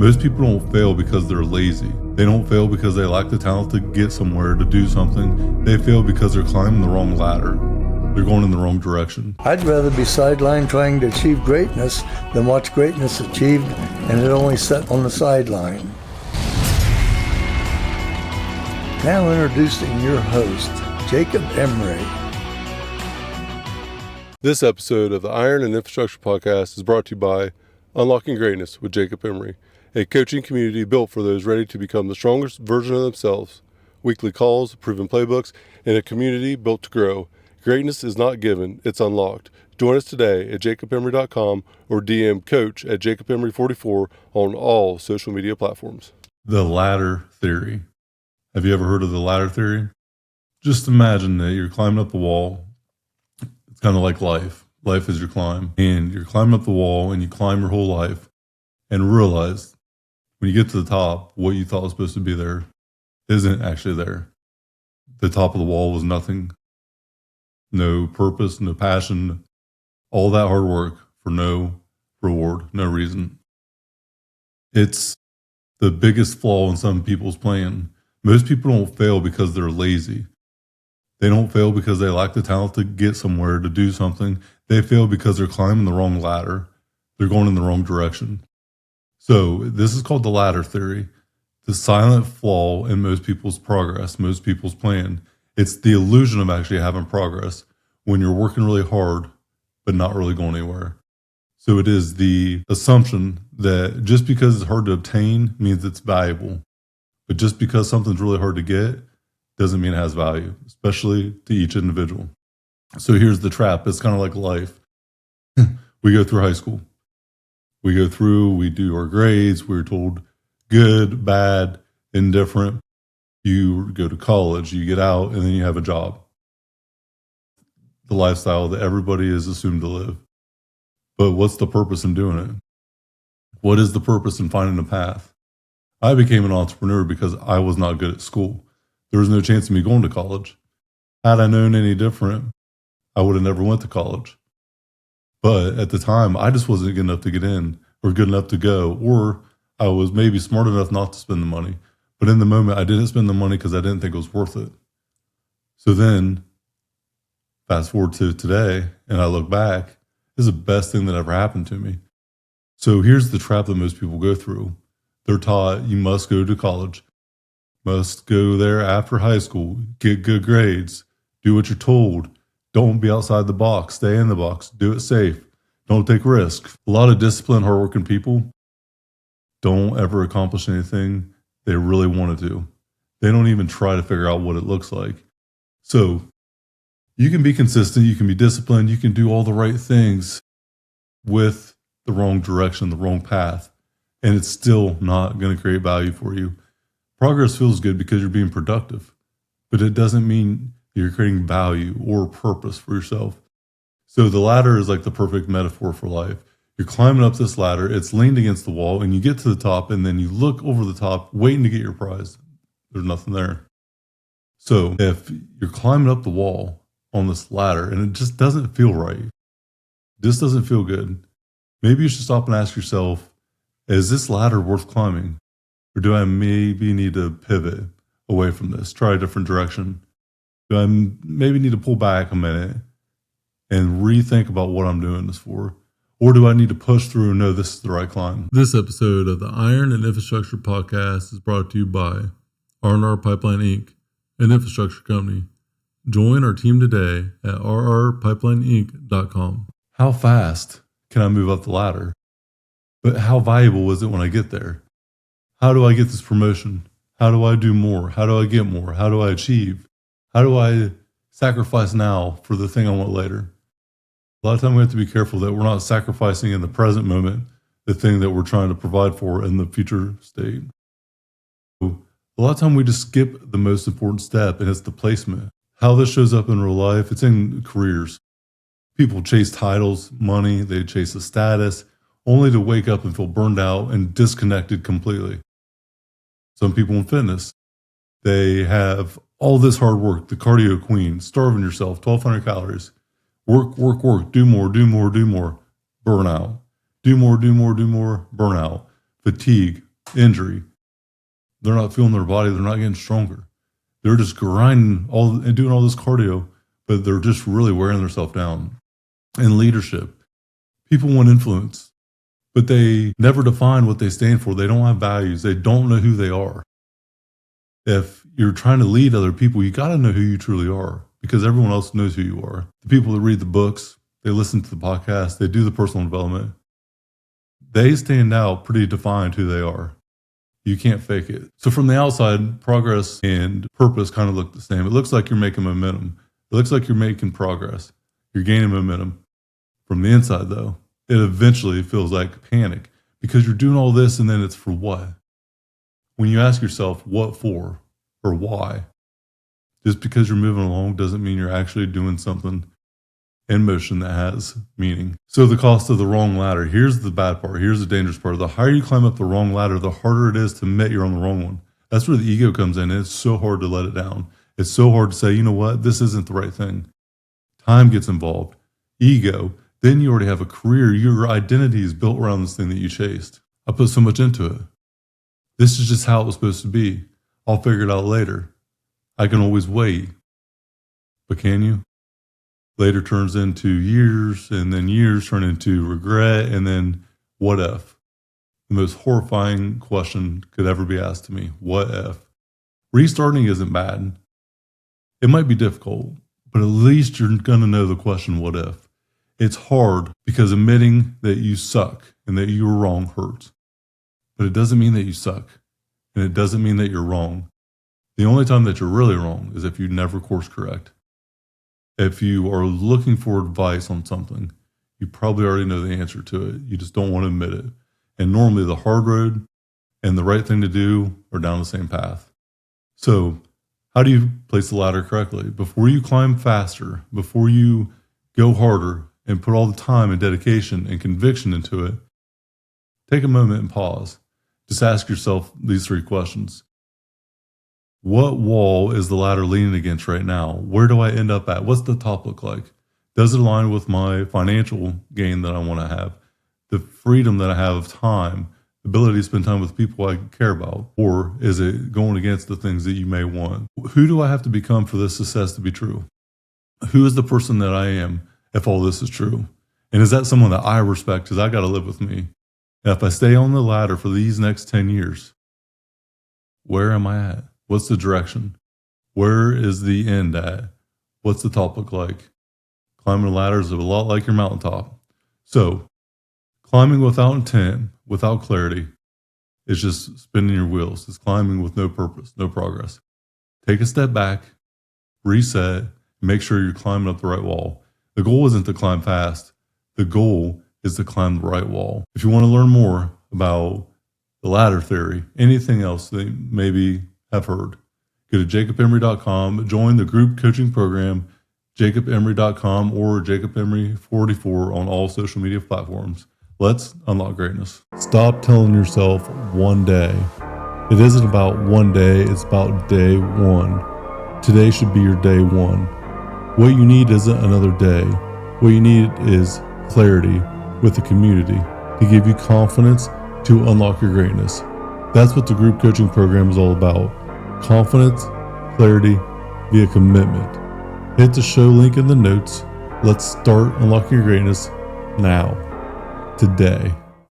Most people don't fail because they're lazy. They don't fail because they lack the talent to get somewhere, to do something. They fail because they're climbing the wrong ladder. They're going in the wrong direction. I'd rather be sidelined trying to achieve greatness than watch greatness achieved and it only set on the sideline. Now introducing your host, Jacob Emery. This episode of the Iron and Infrastructure Podcast is brought to you by Unlocking Greatness with Jacob Emery, a coaching community built for those ready to become the strongest version of themselves. Weekly calls, proven playbooks, and a community built to grow. Greatness is not given, it's unlocked. Join us today at jacobemery.com or DM coach at jacobemery44 on all social media platforms. The ladder theory. Have you ever heard of the ladder theory? Just imagine that you're climbing up the wall. It's kind of like life. Life is your climb. And you're climbing up the wall and you climb your whole life and realize when you get to the top, what you thought was supposed to be there isn't actually there. The top of the wall was nothing. No purpose, no passion, all that hard work for no reward, no reason. It's the biggest flaw in some people's plan. Most people don't fail because they're lazy. They don't fail because they lack the talent to get somewhere, to do something. They fail because they're climbing the wrong ladder. They're going in the wrong direction. So this is called the ladder theory, the silent flaw in most people's progress, most people's plan. It's the illusion of actually having progress when you're working really hard, but not really going anywhere. So it is the assumption that just because it's hard to obtain means it's valuable. But just because something's really hard to get doesn't mean it has value, especially to each individual. So here's the trap. It's kind of like life. We go through high school. We do our grades. We're told good, bad, indifferent. You go to college, you get out, and then you have a job. The lifestyle that everybody is assumed to live. But what's the purpose in doing it? What is the purpose in finding a path? I became an entrepreneur because I was not good at school. There was no chance of me going to college. Had I known any different, I would have never went to college. But at the time, I just wasn't good enough to get in or good enough to go, or I was maybe smart enough not to spend the money. But in the moment, I didn't spend the money because I didn't think it was worth it. So then, fast forward to today, and I look back, this is the best thing that ever happened to me. So here's the trap that most people go through. They're taught you must go to college, must go there after high school, get good grades, do what you're told. Don't be outside the box. Stay in the box. Do it safe. Don't take risks. A lot of disciplined, hardworking people don't ever accomplish anything they really want to do. They don't even try to figure out what it looks like. So you can be consistent. You can be disciplined. You can do all the right things with the wrong direction, the wrong path, and it's still not going to create value for you. Progress feels good because you're being productive, but it doesn't mean you're creating value or purpose for yourself. So the ladder is like the perfect metaphor for life. You're climbing up this ladder, it's leaned against the wall, and you get to the top, and then you look over the top, waiting to get your prize. There's nothing there. So if you're climbing up the wall on this ladder, and it just doesn't feel right, this doesn't feel good, maybe you should stop and ask yourself, is this ladder worth climbing? Or do I maybe need to pivot away from this, try a different direction? Do I maybe need to pull back a minute and rethink about what I'm doing this for? Or do I need to push through and know this is the right climb? This episode of the Iron and Infrastructure Podcast is brought to you by R&R Pipeline Inc., an infrastructure company. Join our team today at rrpipelineinc.com. How fast can I move up the ladder? But how valuable is it when I get there? How do I get this promotion? How do I do more? How do I get more? How do I achieve? How do I sacrifice now for the thing I want later? A lot of time we have to be careful that we're not sacrificing in the present moment the thing that we're trying to provide for in the future state. A lot of time we just skip the most important step, and it's the placement. How this shows up in real life, it's in careers. People chase titles, money, they chase a status, only to wake up and feel burned out and disconnected completely. Some people in fitness, they have all this hard work, the cardio queen, starving yourself, 1,200 calories. Work, do more, burnout. Do more, burnout. Fatigue, injury. They're not feeling their body. They're not getting stronger. They're just grinding and doing all this cardio, but they're just really wearing themselves down. In leadership, people want influence, but they never define what they stand for. They don't have values. They don't know who they are. If you're trying to lead other people, you got to know who you truly are, because everyone else knows who you are. The people that read the books, they listen to the podcast, they do the personal development, they stand out pretty defined who they are. You can't fake it. So from the outside, progress and purpose kind of look the same. It looks like you're making momentum. It looks like you're making progress. You're gaining momentum. From the inside, though, it eventually feels like panic, because you're doing all this and then it's for what? When you ask yourself what for or why, just because you're moving along doesn't mean you're actually doing something in motion that has meaning. So the cost of the wrong ladder. Here's the bad part. Here's the dangerous part. The higher you climb up the wrong ladder, the harder it is to admit you're on the wrong one. That's where the ego comes in. It's so hard to let it down. It's so hard to say, you know what, this isn't the right thing. Time gets involved. Ego. Then you already have a career. Your identity is built around this thing that you chased. I put so much into it. This is just how it was supposed to be. I'll figure it out later. I can always wait. But can you? Later turns into years, and then years turn into regret, and then what if? The most horrifying question could ever be asked to me. What if? Restarting isn't bad. It might be difficult, but at least you're going to know the question, what if? It's hard because admitting that you suck and that you were wrong hurts. But it doesn't mean that you suck, and it doesn't mean that you're wrong. The only time that you're really wrong is if you never course correct. If you are looking for advice on something, you probably already know the answer to it. You just don't want to admit it. And normally the hard road and the right thing to do are down the same path. So how do you place the ladder correctly? Before you climb faster, before you go harder and put all the time and dedication and conviction into it, take a moment and pause. Just ask yourself these 3 questions. What wall is the ladder leaning against right now? Where do I end up at? What's the top look like? Does it align with my financial gain that I want to have? The freedom that I have of time, the ability to spend time with people I care about? Or is it going against the things that you may want? Who do I have to become for this success to be true? Who is the person that I am if all this is true? And is that someone that I respect? Because I got to live with me. And if I stay on the ladder for these next 10 years, where am I at? What's the direction? Where is the end at? What's the top look like? Climbing a ladder is a lot like your mountaintop. So, climbing without intent, without clarity, is just spinning your wheels. It's climbing with no purpose, no progress. Take a step back, reset, and make sure you're climbing up the right wall. The goal isn't to climb fast. The goal is to climb the right wall. If you want to learn more about the ladder theory, anything else that maybe have heard, go to jacobemery.com, join the group coaching program, jacobemery.com or jacobemery44 on all social media platforms. Let's unlock greatness. Stop telling yourself one day. It isn't about one day, it's about day one. Today should be your day one. What you need isn't another day. What you need is clarity with the community to give you confidence to unlock your greatness. That's what the group coaching program is all about. Confidence, clarity, via commitment. Hit the show link in the notes. Let's start unlocking your greatness now, today.